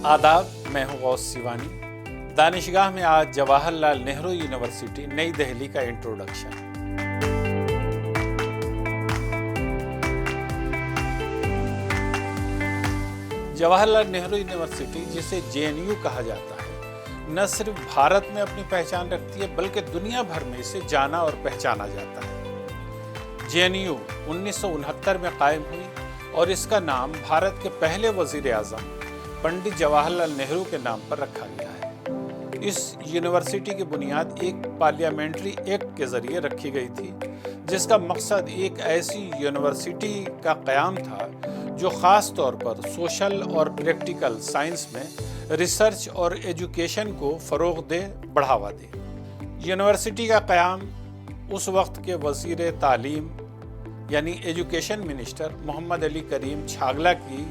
आदाब, मैं हूँ गौस सिवानी। दानिशगाह में आज जवाहरलाल नेहरू यूनिवर्सिटी नई दिल्ली का इंट्रोडक्शन। जवाहरलाल नेहरू यूनिवर्सिटी, जिसे JNU कहा जाता है, न सिर्फ भारत में अपनी पहचान रखती है बल्कि दुनिया भर में इसे जाना और पहचाना जाता है। JNU 1969 में कायम हुई और इसका नाम भारत के पहले वजीर आज़म पंडित जवाहरलाल नेहरू के नाम पर रखा गया है। इस यूनिवर्सिटी की बुनियाद एक पार्लियामेंट्री एक्ट के जरिए रखी गई थी, जिसका मकसद एक ऐसी यूनिवर्सिटी का क़याम था जो ख़ास तौर पर सोशल और प्रैक्टिकल साइंस में रिसर्च और एजुकेशन को फ़रोग़ दे, बढ़ावा दे। यूनिवर्सिटी का क़याम उस वक्त के वज़ीर तालीम यानी एजुकेशन मिनिस्टर मोहम्मद अली करीम छागला की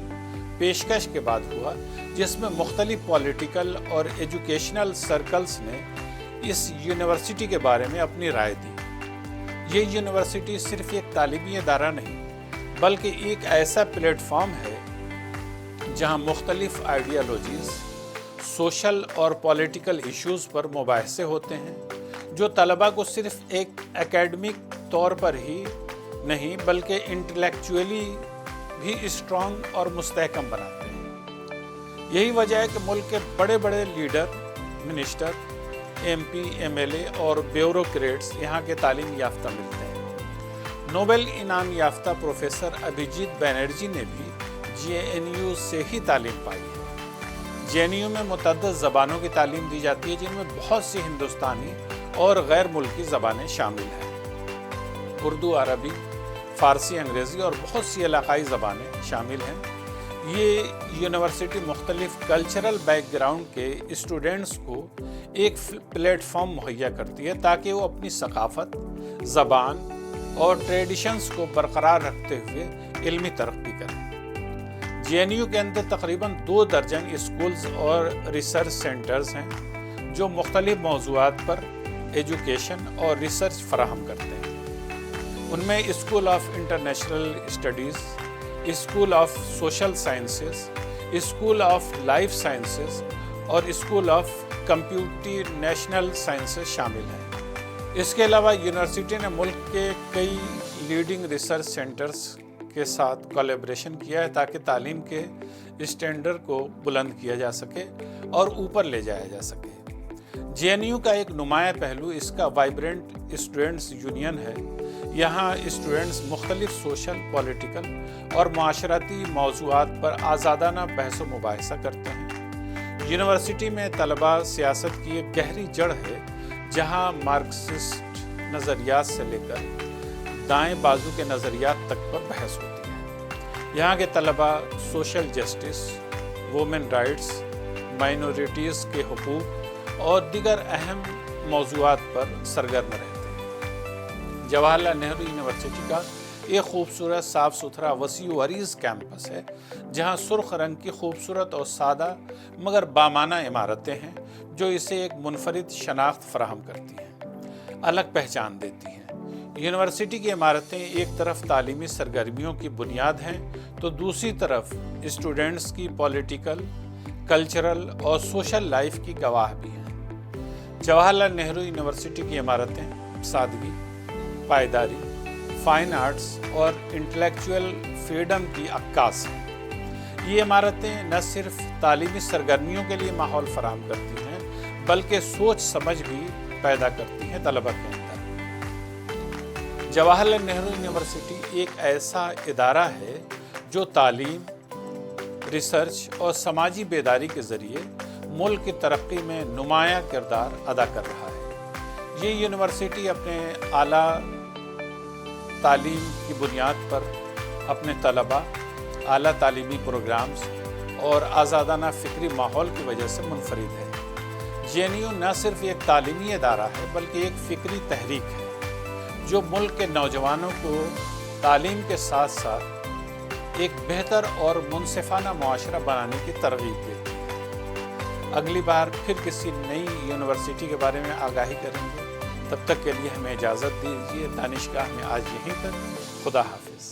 पेशकश के बाद हुआ, जिसमें मुख्तलिफ पॉलिटिकल और एजुकेशनल सर्कल्स ने इस यूनिवर्सिटी के बारे में अपनी राय दी। ये यूनिवर्सिटी सिर्फ एक तालीमी इदारा नहीं बल्कि एक ऐसा प्लेटफॉर्म है जहां मुख्तलिफ आइडियालॉजीज़, सोशल और पॉलिटिकल इश्यूज़ पर मुबाहसे होते हैं, जो तलबा को सिर्फ एक एकेडमिक तौर पर ही नहीं बल्कि इंटेलेक्चुअली भी स्ट्रॉन्ग और मुस्तहकम बनाते हैं। यही वजह है कि मुल्क के बड़े बड़े लीडर, मिनिस्टर, MP, MLA और ब्यूरोक्रेट्स यहाँ के तालीम याफ्ता मिलते हैं। नोबेल इनाम याफ्ता प्रोफेसर अभिजीत बनर्जी ने भी JNU से ही तालीम पाई है। JNU में मुतअद्दिद ज़बानों की तालीम दी जाती है, जिनमें बहुत सी हिंदुस्तानी और गैर मुल्की ज़बानें शामिल हैं। उर्दू, अरबी, फ़ारसी, अंग्रेज़ी और बहुत सी इलाक़ाई ज़बानें शामिल हैं। ये यूनिवर्सिटी मुख्तलिफ़ कल्चरल बैकग्राउंड के स्टूडेंट्स को एक प्लेटफॉर्म मुहैया करती है ताकि वो अपनी सकाफ़त, ज़बान और ट्रेडिशंस को बरकरार रखते हुए इल्मी तरक्की करें। JNU के अंदर तकरीबन 2 दर्जन स्कूल्स और रिसर्च सेंटर्स हैं जो मुख्तलिफ़ मौज़ूआत पर एजुकेशन और रिसर्च फराहम करते हैं। उनमें school of international studies, school of social sciences, school of life sciences और स्कूल ऑफ कंप्यूटेशनल साइंसेस शामिल हैं। इसके अलावा यूनिवर्सिटी ने मुल्क के कई लीडिंग रिसर्च सेंटर्स के साथ कोलैबोरेशन किया है ताकि तालीम के स्टैंडर्ड को बुलंद किया जा सके और ऊपर ले जाया जा सके। JNU का एक नुमाया पहलू इसका वाइब्रेंट स्टूडेंट्स यूनियन है। यहाँ स्टूडेंट्स मुख्तलिफ सोशल, पॉलिटिकल और माशरती मौज़ूआत पर आज़ादाना बहस व मुबाहिसा करते हैं। यूनिवर्सिटी में तलबा सियासत की एक गहरी जड़ है, जहाँ मार्क्सिस्ट नज़रियात से लेकर दाएं बाजू के नज़रियात तक पर बहस होती है। यहाँ के तलबा social justice, women rights, minorities के हुकूक और दीगर अहम मौज़ूआत पर सरगर्म रहते हैं। जवाहरलाल नेहरू यूनिवर्सिटी का एक खूबसूरत, साफ़ सुथरा, वसी व अरीज़ कैंपस है, जहाँ सुर्ख रंग की खूबसूरत और सादा मगर बामाना इमारतें हैं जो इसे एक मुनफरिद शनाख्त फराहम करती हैं, अलग पहचान देती हैं। यूनिवर्सिटी की इमारतें एक तरफ तालीमी सरगर्मियों की बुनियाद हैं तो दूसरी तरफ स्टूडेंट्स की पॉलिटिकल, कल्चरल और सोशल लाइफ की गवाह भी हैं। जवाहरलाल नेहरू यूनिवर्सिटी की इमारतें सादगी, पायदारी, फाइन आर्ट्स और इंटेलेक्चुअल फ्रीडम की अक्कास हैं। ये इमारतें न सिर्फ तालीमी सरगर्मियों के लिए माहौल फराहम करती हैं बल्कि सोच समझ भी पैदा करती हैं तलबा के अंदर। जवाहरलाल नेहरू यूनिवर्सिटी एक ऐसा इदारा है जो तालीम, रिसर्च और समाजी बेदारी के ज़रिए मुल्क की तरक्की में नुमाया किरदार अदा कर रहा है। ये यूनिवर्सिटी अपने आला तालीम की बुनियाद पर अपने तलबा, आला तालीमी प्रोग्राम्स और आज़ादाना फ़िक्री माहौल की वजह से मुनफरिद है। JNU न सिर्फ एक तालीमी इदारा है बल्कि एक फ़िक्री तहरीक है जो मुल्क के नौजवानों को तालीम के साथ साथ एक बेहतर और मुनसिफाना मुआशरा बनाने की तरगीब देती है। अगली बार फिर किसी नई यूनिवर्सिटी के बारे में आगाही करेंगे। तब तक के लिए हमें इजाज़त दीजिए। दानिशगाह में आज यहीं तक। खुदा हाफिज़।